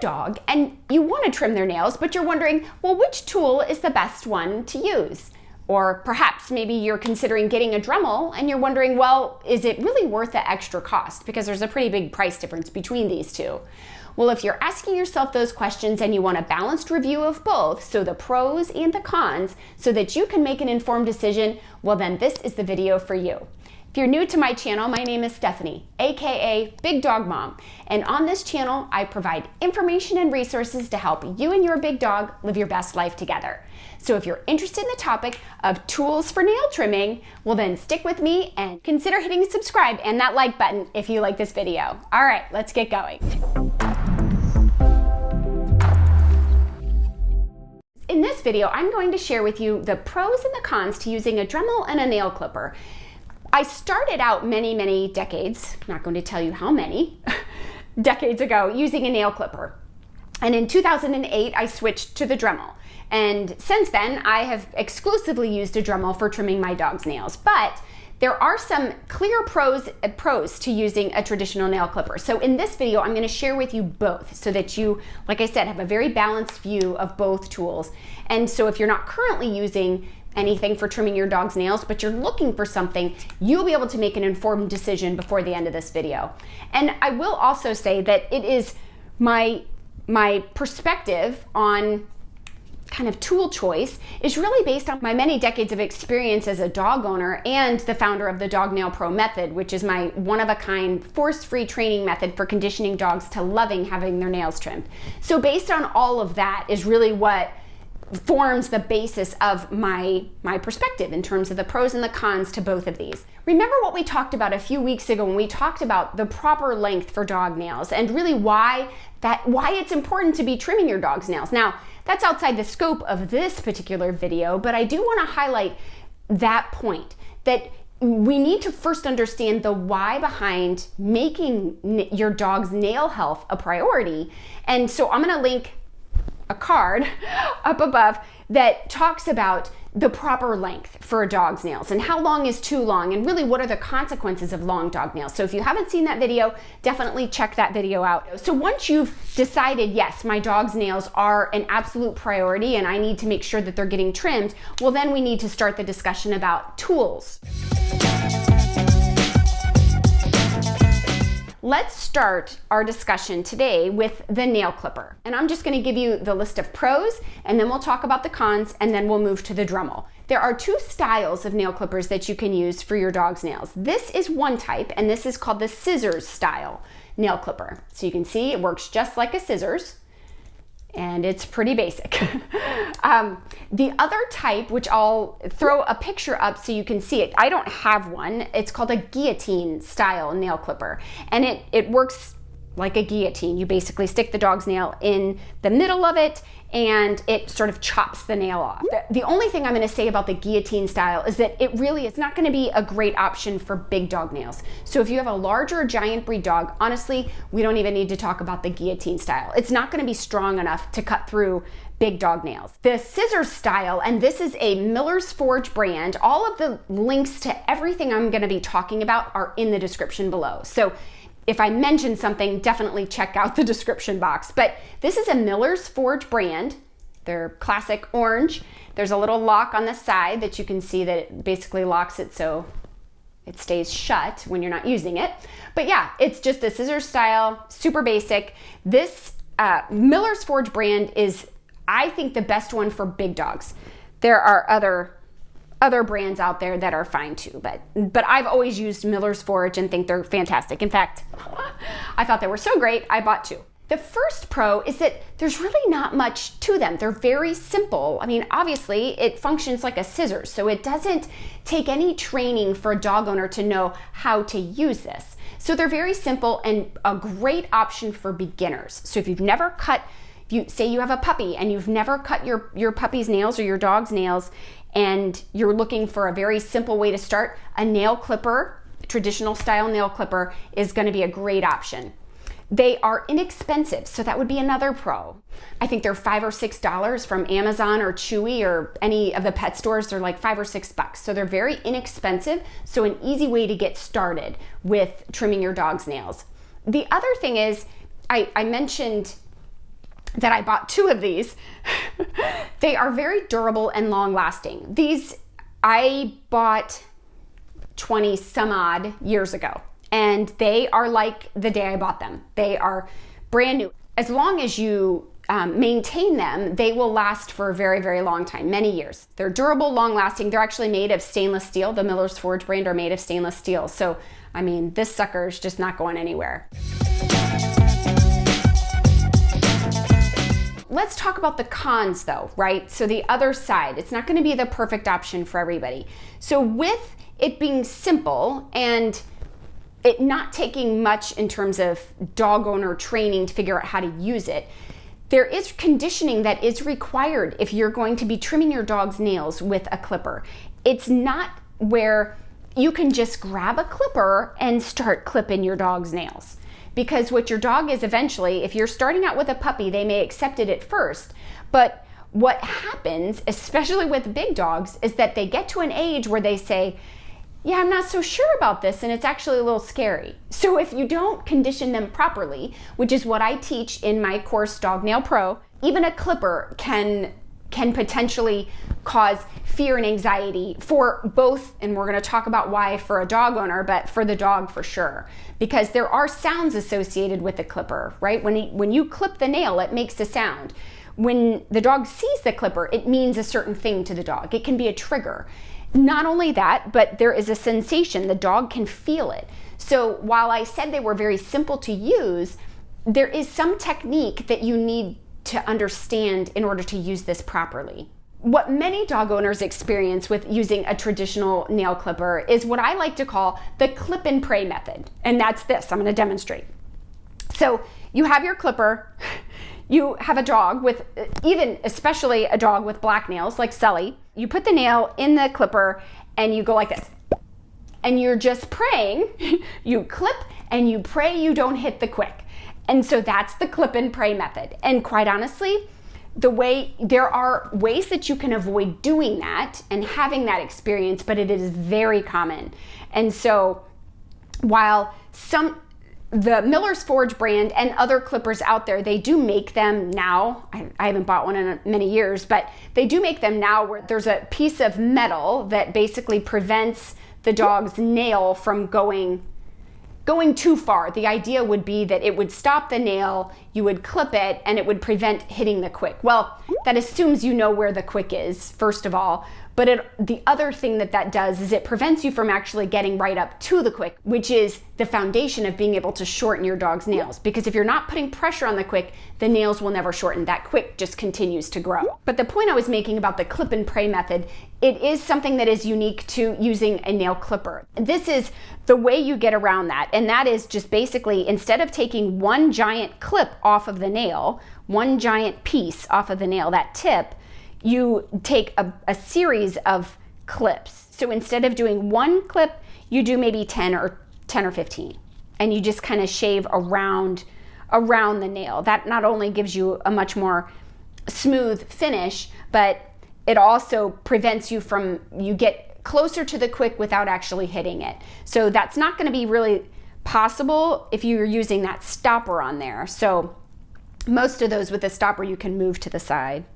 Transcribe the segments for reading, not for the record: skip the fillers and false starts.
a dog and you want to trim their nails, but you're wondering, well, which tool is the best one to use? Or perhaps maybe you're considering getting a Dremel and you're wondering, well, is it really worth the extra cost? Because there's a pretty big price difference between these two. Well, if you're asking yourself those questions and you want a balanced review of both, so the pros and the cons, so that you can make an informed decision, well then this is the video for you. If you're new to my channel, my name is Stephanie, aka Big Dog Mom, and on this channel I provide information and resources to help you and your big dog live your best life together. So if you're interested in the topic of tools for nail trimming, well then stick with me and consider hitting subscribe and that like button if you like this video. All right, let's get going. In this video, I'm going to share with you the pros and the cons to using a Dremel and a nail clipper. I started out many decades, I'm not going to tell you how many, decades ago, using a nail clipper. And in 2008, I switched to the Dremel. And since then, I have exclusively used a Dremel for trimming my dog's nails. But there are some clear pros to using a traditional nail clipper. So in this video, I'm going to share with you both so that you, like I said, have a very balanced view of both tools. And so if you're not currently using anything for trimming your dog's nails, but you're looking for something, you'll be able to make an informed decision before the end of this video. And I will also say that it is my perspective on kind of tool choice is really based on my many decades of experience as a dog owner and the founder of the Dog Nail Pro method, which is my one-of-a-kind force-free training method for conditioning dogs to loving having their nails trimmed. So based on all of that is really what forms the basis of my perspective in terms of the pros and the cons to both of these. Remember what we talked about a few weeks ago when we talked about the proper length for dog nails and really why it's important to be trimming your dog's nails. Now, that's outside the scope of this particular video, but I do want to highlight that point, that we need to first understand the why behind making your dog's nail health a priority. And so I'm going to link a card up above that talks about the proper length for a dog's nails and how long is too long and really what are the consequences of long dog nails. So if you haven't seen that video, definitely check that video out. So once you've decided, yes, my dog's nails are an absolute priority and I need to make sure that they're getting trimmed, well then we need to start the discussion about tools. Let's start our discussion today with the nail clipper. And I'm just going to give you the list of pros, and then we'll talk about the cons, and then we'll move to the Dremel. There are two styles of nail clippers that you can use for your dog's nails. This is one type, and this is called the scissors style nail clipper. So you can see it works just like a scissors, and it's pretty basic. The other type, which I'll throw a picture up so you can see it, I don't have one, it's called a guillotine style nail clipper. And it works like a guillotine. You basically stick the dog's nail in the middle of it and it sort of chops the nail off. The only thing I'm going to say about the guillotine style is that it really is not going to be a great option for big dog nails. So if you have a large or giant breed dog, honestly, we don't even need to talk about the guillotine style. It's not going to be strong enough to cut through big dog nails. The scissors style, and this is a Miller's Forge brand, all of the links to everything I'm going to be talking about are in the description below. So if I mention something, definitely check out the description box. But this is a Miller's Forge brand. They're classic orange. There's a little lock on the side that you can see that it basically locks it so it stays shut when you're not using it. But yeah, it's just the scissors style, super basic. This Miller's Forge brand is, I think, the best one for big dogs. There are other brands out there that are fine too, but I've always used Miller's Forge and think they're fantastic. In fact, I thought they were so great, I bought two. The first pro is that there's really not much to them. They're very simple. I mean, obviously it functions like a scissors, so it doesn't take any training for a dog owner to know how to use this. So they're very simple and a great option for beginners. So if you've never cut, say you have a puppy and you've never cut your puppy's nails or your dog's nails, and you're looking for a very simple way to start, a nail clipper, traditional style nail clipper, is going to be a great option. They are inexpensive, so that would be another pro. I think they're $5 or $6 from Amazon or Chewy or any of the pet stores. They're like $5 or $6. So they're very inexpensive, so an easy way to get started with trimming your dog's nails. The other thing is, I mentioned that I bought 2 of these. They are very durable and long lasting. These I bought 20 some odd years ago, and they are like the day I bought them. They are brand new. As long as you maintain them, they will last for a very, very long time, many years. They're durable, long lasting. They're actually made of stainless steel. The Miller's Forge brand are made of stainless steel. So, I mean, this sucker is just not going anywhere. Let's talk about the cons though, right? So the other side, it's not going to be the perfect option for everybody. So with it being simple and it not taking much in terms of dog owner training to figure out how to use it, there is conditioning that is required if you're going to be trimming your dog's nails with a clipper. It's not where you can just grab a clipper and start clipping your dog's nails. Because what your dog is eventually, if you're starting out with a puppy, they may accept it at first. But what happens, especially with big dogs, is that they get to an age where they say, yeah, I'm not so sure about this, and it's actually a little scary. So if you don't condition them properly, which is what I teach in my course, Dog Nail Pro, even a clipper can potentially cause fear and anxiety for both, and we're going to talk about why for a dog owner, but for the dog for sure. Because there are sounds associated with the clipper, right? When you clip the nail, it makes a sound. When the dog sees the clipper, it means a certain thing to the dog. It can be a trigger. Not only that, but there is a sensation. The dog can feel it. So while I said they were very simple to use, there is some technique that you need to understand in order to use this properly. What many dog owners experience with using a traditional nail clipper is what I like to call the clip and pray method. And that's this, I'm going to demonstrate. So you have your clipper, you have a dog with, especially a dog with black nails like Sully. You put the nail in the clipper and you go like this. And you're just praying, you clip and you pray you don't hit the quick. And so that's the clip and pray method. And quite honestly, there are ways that you can avoid doing that and having that experience, but it is very common. And so while the Miller's Forge brand and other clippers out there, they do make them now. I haven't bought one in many years, but they do make them now where there's a piece of metal that basically prevents the dog's nail from going too far. The idea would be that it would stop the nail, you would clip it, and it would prevent hitting the quick. Well, that assumes you know where the quick is, first of all. But the other thing that does is it prevents you from actually getting right up to the quick, which is the foundation of being able to shorten your dog's nails. Because if you're not putting pressure on the quick, the nails will never shorten. That quick just continues to grow. But the point I was making about the clip and pray method, it is something that is unique to using a nail clipper. This is the way you get around that. And that is just basically, instead of taking one giant clip off of the nail, one giant piece off of the nail, that tip, you take a series of clips. So instead of doing one clip, you do maybe 10 or 15. And you just kind of shave around the nail. That not only gives you a much more smooth finish, but it also prevents you get closer to the quick without actually hitting it. So that's not going to be really possible if you're using that stopper on there. So most of those with the stopper you can move to the side.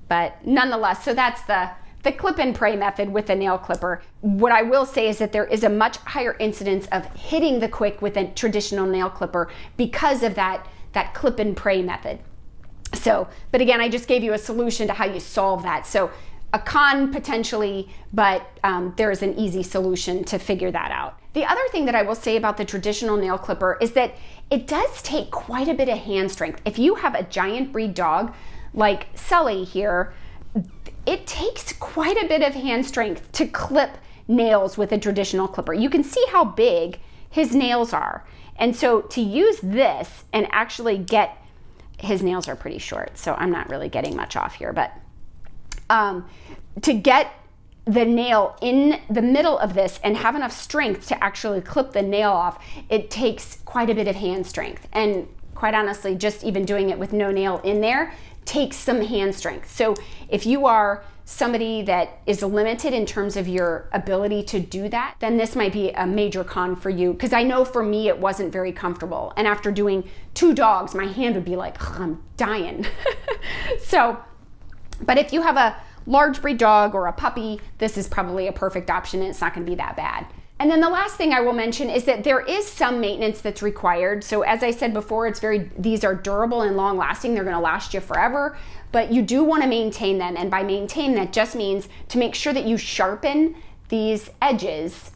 But nonetheless, so that's the clip and pray method with a nail clipper. What I will say is that there is a much higher incidence of hitting the quick with a traditional nail clipper because of that clip and pray method. So, but again, I just gave you a solution to how you solve that. So a con potentially, but there is an easy solution to figure that out. The other thing that I will say about the traditional nail clipper is that it does take quite a bit of hand strength. If you have a giant breed dog, like Sully here, it takes quite a bit of hand strength to clip nails with a traditional clipper. You can see how big his nails are. And so to use this and actually his nails are pretty short, so I'm not really getting much off here, but to get the nail in the middle of this and have enough strength to actually clip the nail off, it takes quite a bit of hand strength. And quite honestly, just even doing it with no nail in there takes some hand strength. So if you are somebody that is limited in terms of your ability to do that, then this might be a major con for you. Because I know for me, it wasn't very comfortable. And after doing 2 dogs, my hand would be like, I'm dying. But if you have a large breed dog or a puppy, this is probably a perfect option and it's not going to be that bad. And then the last thing I will mention is that there is some maintenance that's required. So as I said before, these are durable and long lasting. They're going to last you forever, but you do want to maintain them. And by maintain, that just means to make sure that you sharpen these edges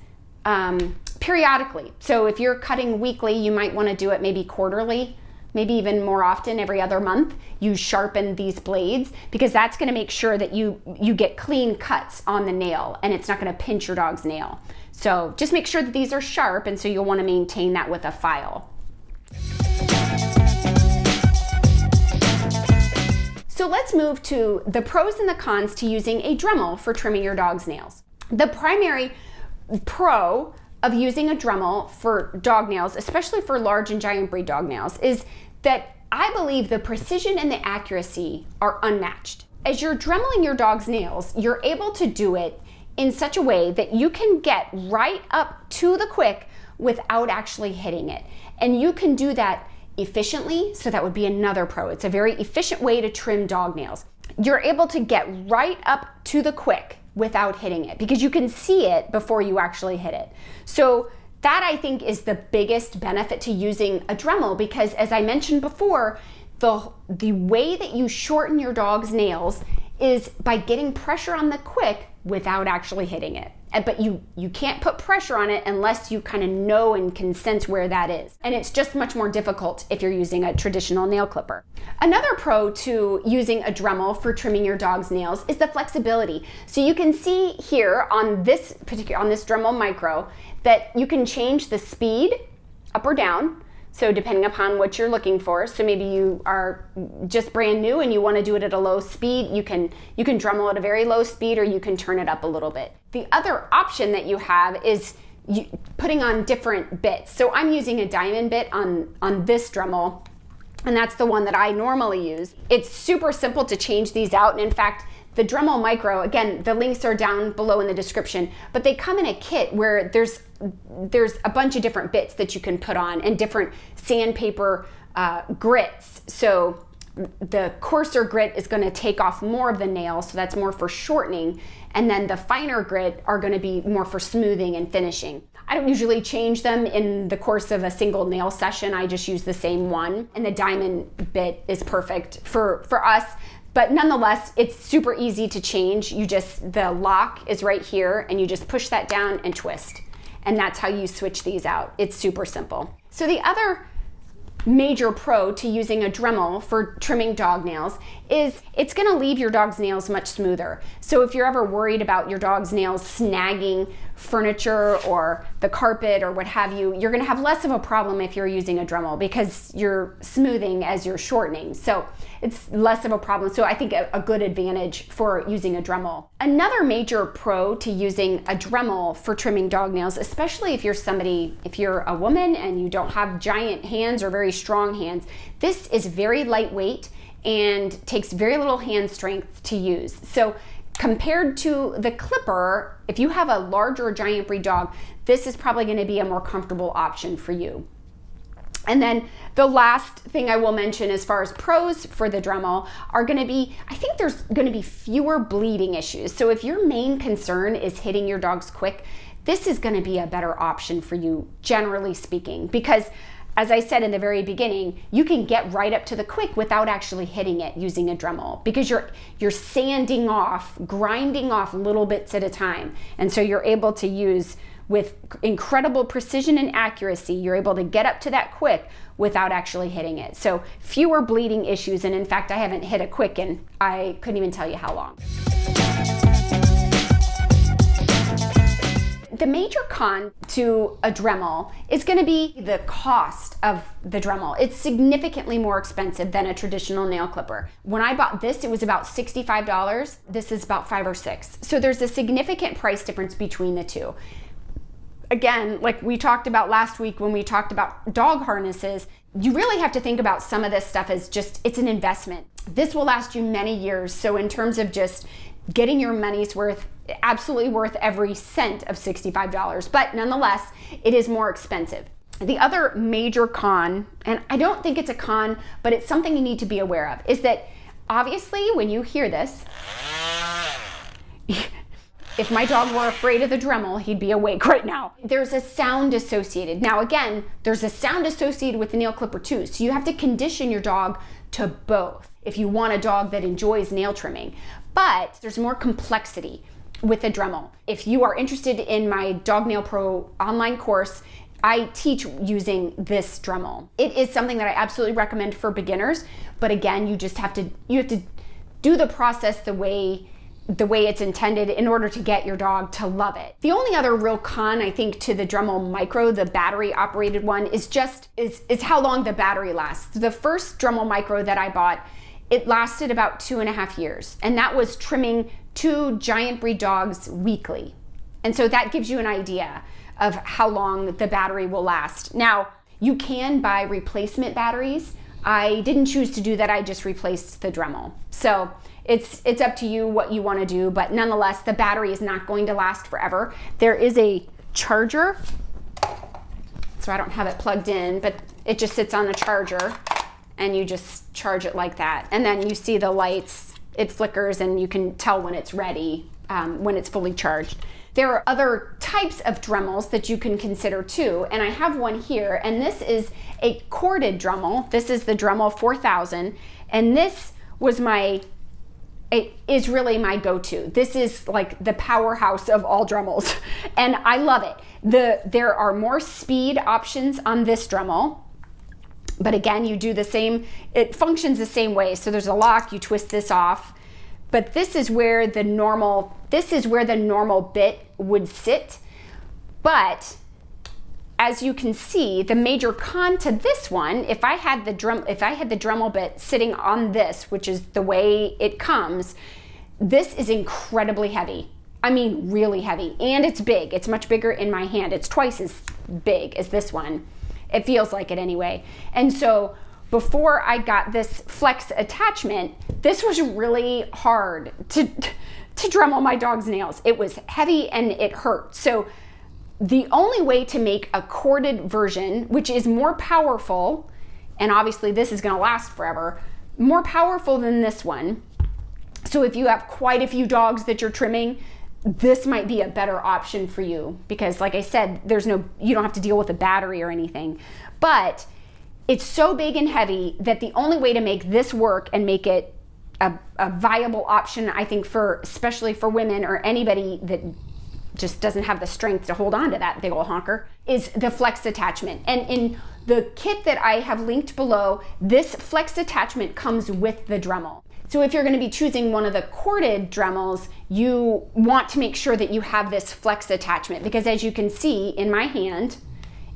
periodically. So if you're cutting weekly, you might want to do it maybe quarterly, maybe even more often, every other month. You sharpen these blades because that's going to make sure that you get clean cuts on the nail and it's not going to pinch your dog's nail. So just make sure that these are sharp, and so you'll want to maintain that with a file. So let's move to the pros and the cons to using a Dremel for trimming your dog's nails. The primary pro of using a Dremel for dog nails, especially for large and giant breed dog nails, is that I believe the precision and the accuracy are unmatched. As you're Dremeling your dog's nails, you're able to do it in such a way that you can get right up to the quick without actually hitting it. And you can do that efficiently, so that would be another pro. It's a very efficient way to trim dog nails. You're able to get right up to the quick without hitting it because you can see it before you actually hit it. So that, I think, is the biggest benefit to using a Dremel, because as I mentioned before, the way that you shorten your dog's nails is by getting pressure on the quick without actually hitting it. But you can't put pressure on it unless you kind of know and can sense where that is. And it's just much more difficult if you're using a traditional nail clipper. Another pro to using a Dremel for trimming your dog's nails is the flexibility. So you can see here on this Dremel Micro that you can change the speed up or down. So depending upon what you're looking for, so maybe you are just brand new and you want to do it at a low speed, you can Dremel at a very low speed, or you can turn it up a little bit. The other option that you have is putting on different bits. So I'm using a diamond bit on this Dremel, and that's the one that I normally use. It's super simple to change these out, and in fact, the Dremel Micro, again, the links are down below in the description, but they come in a kit where there's a bunch of different bits that you can put on and different sandpaper grits. So the coarser grit is going to take off more of the nail, so that's more for shortening, and then the finer grit are going to be more for smoothing and finishing. I don't usually change them in the course of a single nail session. I just use the same one, and the diamond bit is perfect for us. But nonetheless, it's super easy to change. The lock is right here, and you just push that down and twist. And that's how you switch these out. It's super simple. So the other major pro to using a Dremel for trimming dog nails is it's going to leave your dog's nails much smoother. So if you're ever worried about your dog's nails snagging furniture or the carpet or what have you, you're going to have less of a problem if you're using a Dremel because you're smoothing as you're shortening. So it's less of a problem. So I think a good advantage for using a Dremel. Another major pro to using a Dremel for trimming dog nails, especially if you're a woman and you don't have giant hands or very strong hands, this is very lightweight and takes very little hand strength to use. So compared to the clipper, if you have a larger giant breed dog, this is probably going to be a more comfortable option for you. And then the last thing I will mention as far as pros for the Dremel are going to be, I think there's going to be fewer bleeding issues. So if your main concern is hitting your dogs quick, this is going to be a better option for you, generally speaking, because as I said in the very beginning, you can get right up to the quick without actually hitting it using a Dremel because you're sanding off, grinding off little bits at a time. And so you're able to use with incredible precision and accuracy, you're able to get up to that quick without actually hitting it. So fewer bleeding issues. And in fact, I haven't hit a quick in, I couldn't even tell you how long. The major con to a Dremel is going to be the cost of the Dremel. It's significantly more expensive than a traditional nail clipper. When I bought this, it was about $65. This is about $5 or $6. So there's a significant price difference between the two. Again, like we talked about last week when we talked about dog harnesses, you really have to think about some of this stuff as just, it's an investment. This will last you many years. So in terms of just getting your money's worth, absolutely worth every cent of $65, but nonetheless, it is more expensive. The other major con, and I don't think it's a con, but it's something you need to be aware of, is that obviously when you hear this, if my dog were afraid of the Dremel, he'd be awake right now. There's a sound associated. Now again, there's a sound associated with the nail clipper too, so you have to condition your dog to both if you want a dog that enjoys nail trimming. But there's more complexity with the Dremel. If you are interested in my Dog Nail Pro online course, I teach using this Dremel. It is something that I absolutely recommend for beginners, but again, you have to do the process the way it's intended in order to get your dog to love it. The only other real con, I think, to the Dremel Micro, the battery operated one, is how long the battery lasts. The first Dremel Micro that I bought, it lasted about 2.5 years, and that was trimming 2 giant breed dogs weekly. And so that gives you an idea of how long the battery will last. Now, you can buy replacement batteries. I didn't choose to do that, I just replaced the Dremel. So it's up to you what you want to do, but nonetheless, the battery is not going to last forever. There is a charger, so I don't have it plugged in, but it just sits on the charger, and you just charge it like that. And then you see the lights, it flickers, and you can tell when it's ready, when it's fully charged. There are other types of Dremels that you can consider too, and I have one here, and this is a corded Dremel. This is the Dremel 4000, and this was it is really my go-to. This is like the powerhouse of all Dremels, and I love it. There are more speed options on this Dremel, but again, you do the same, it functions the same way. So there's a lock, you twist this off, but this is where the normal bit would sit. But as you can see, the major con to this one, if I had the Dremel bit sitting on this, which is the way it comes, this is incredibly heavy. I mean, really heavy, and it's big. It's much bigger in my hand. It's twice as big as this one. It feels like it anyway. And so before I got this flex attachment, this was really hard to Dremel my dog's nails. It was heavy and it hurt. So the only way to make a corded version, which is more powerful, and obviously this is going to last forever, more powerful than this one. So if you have quite a few dogs that you're trimming, this might be a better option for you, because like I said, you don't have to deal with a battery or anything. But it's so big and heavy that the only way to make this work and make it a viable option, I think, especially for women or anybody that just doesn't have the strength to hold on to that big old honker, is the flex attachment. And in the kit that I have linked below, this flex attachment comes with the Dremel. So if you're going to be choosing one of the corded Dremels, you want to make sure that you have this flex attachment, because as you can see in my hand,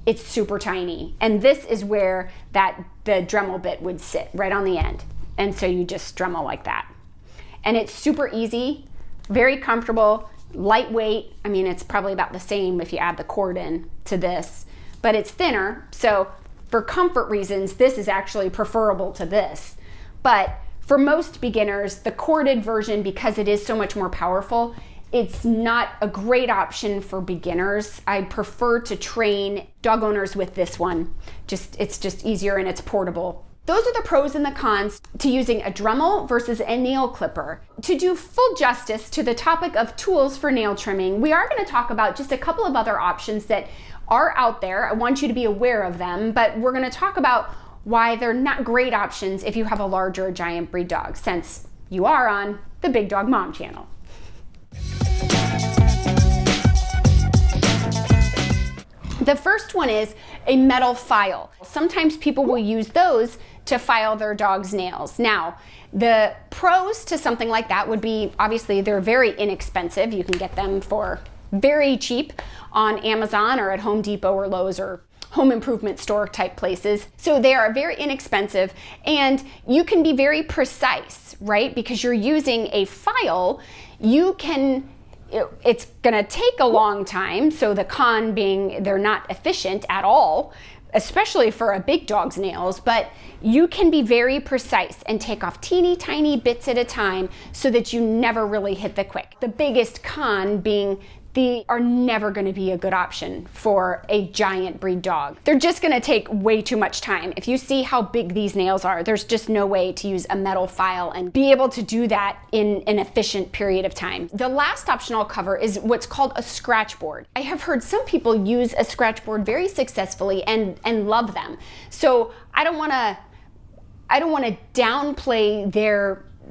it's super tiny. And this is where the Dremel bit would sit, right on the end. And so you just Dremel like that. And it's super easy, very comfortable, lightweight. I mean, it's probably about the same if you add the cord in to this, but it's thinner. So for comfort reasons, this is actually preferable to this. But for most beginners, the corded version, because it is so much more powerful, it's not a great option for beginners. I prefer to train dog owners with this one. It's just easier and it's portable. Those are the pros and the cons to using a Dremel versus a nail clipper. To do full justice to the topic of tools for nail trimming, we are going to talk about just a couple of other options that are out there. I want you to be aware of them, but we're going to talk about why they're not great options if you have a large or a giant breed dog, since you are on the Big Dog Mom channel. The first one is a metal file. Sometimes people will use those to file their dog's nails. Now, the pros to something like that would be, obviously, they're very inexpensive. You can get them for very cheap on Amazon or at Home Depot or Lowe's or home improvement store type places. So they are very inexpensive, and you can be very precise, right? Because you're using a file, it's gonna take a long time, so the con being they're not efficient at all, especially for a big dog's nails, but you can be very precise and take off teeny tiny bits at a time so that you never really hit the quick. The biggest con being they are never going to be a good option for a giant breed dog. They're just going to take way too much time. If you see how big these nails are, there's just no way to use a metal file and be able to do that in an efficient period of time. The last option I'll cover is what's called a scratch board. I have heard some people use a scratch board very successfully and love them. So I don't want to downplay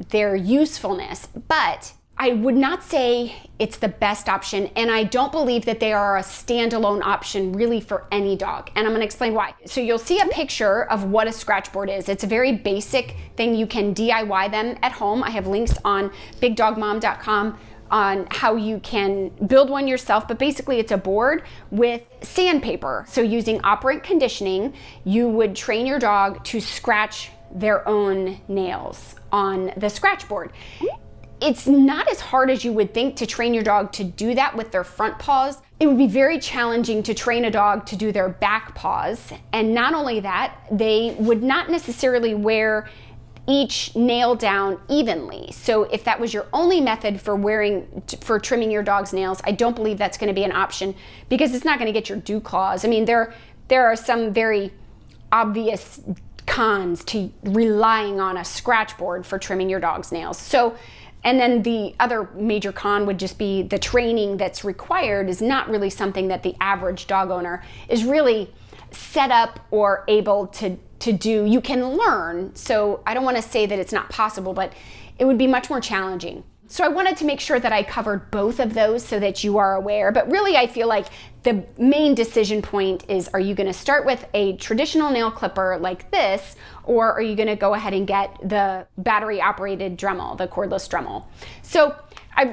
their usefulness, but I would not say it's the best option, and I don't believe that they are a standalone option really for any dog, and I'm going to explain why. So you'll see a picture of what a scratch board is. It's a very basic thing. You can DIY them at home. I have links on bigdogmom.com on how you can build one yourself, but basically it's a board with sandpaper. So using operant conditioning, you would train your dog to scratch their own nails on the scratch board. It's not as hard as you would think to train your dog to do that with their front paws. It would be very challenging to train a dog to do their back paws. And not only that, they would not necessarily wear each nail down evenly. So if that was your only method for trimming your dog's nails, I don't believe that's going to be an option because it's not going to get your dew claws. I mean, there are some very obvious cons to relying on a scratch board for trimming your dog's nails. And then the other major con would just be the training that's required is not really something that the average dog owner is really set up or able to do. You can learn, so I don't want to say that it's not possible, but it would be much more challenging. So I wanted to make sure that I covered both of those so that you are aware, but really I feel like the main decision point is, are you going to start with a traditional nail clipper like this, or are you going to go ahead and get the battery operated Dremel, the cordless Dremel? So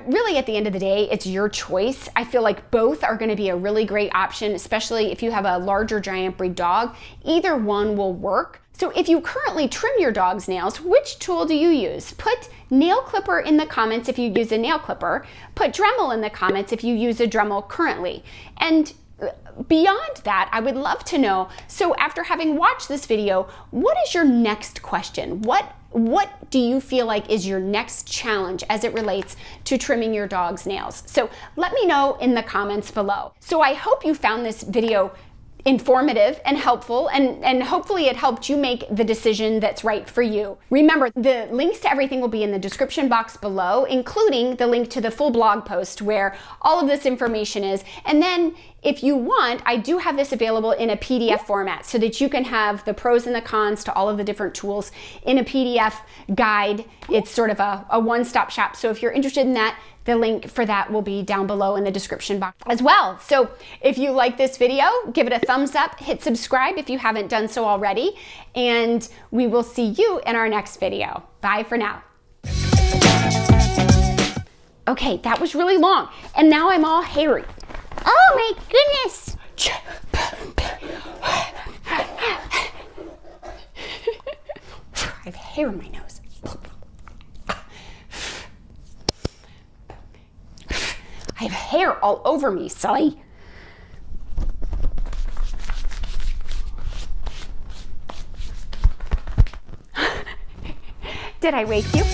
really at the end of the day, it's your choice. I feel like both are going to be a really great option, especially if you have a larger giant breed dog. Either one will work. So if you currently trim your dog's nails, which tool do you use? Put nail clipper in the comments if you use a nail clipper. Put Dremel in the comments if you use a Dremel currently. And beyond that, I would love to know, so after having watched this video, what is your next question? What do you feel like is your next challenge as it relates to trimming your dog's nails? So let me know in the comments below. So I hope you found this video informative and helpful, and hopefully it helped you make the decision that's right for you. Remember, the links to everything will be in the description box below, including the link to the full blog post where all of this information is. And then if you want, I do have this available in a PDF format so that you can have the pros and the cons to all of the different tools in a PDF guide. It's sort of a one-stop shop. So if you're interested in that, the link for that will be down below in the description box as well. So if you like this video, give it a thumbs up, hit subscribe if you haven't done so already, and we will see you in our next video. Bye for now. Okay, that was really long, and now I'm all hairy. Oh my goodness! I have hair in my nose. I have hair all over me, Sully. Did I wake you?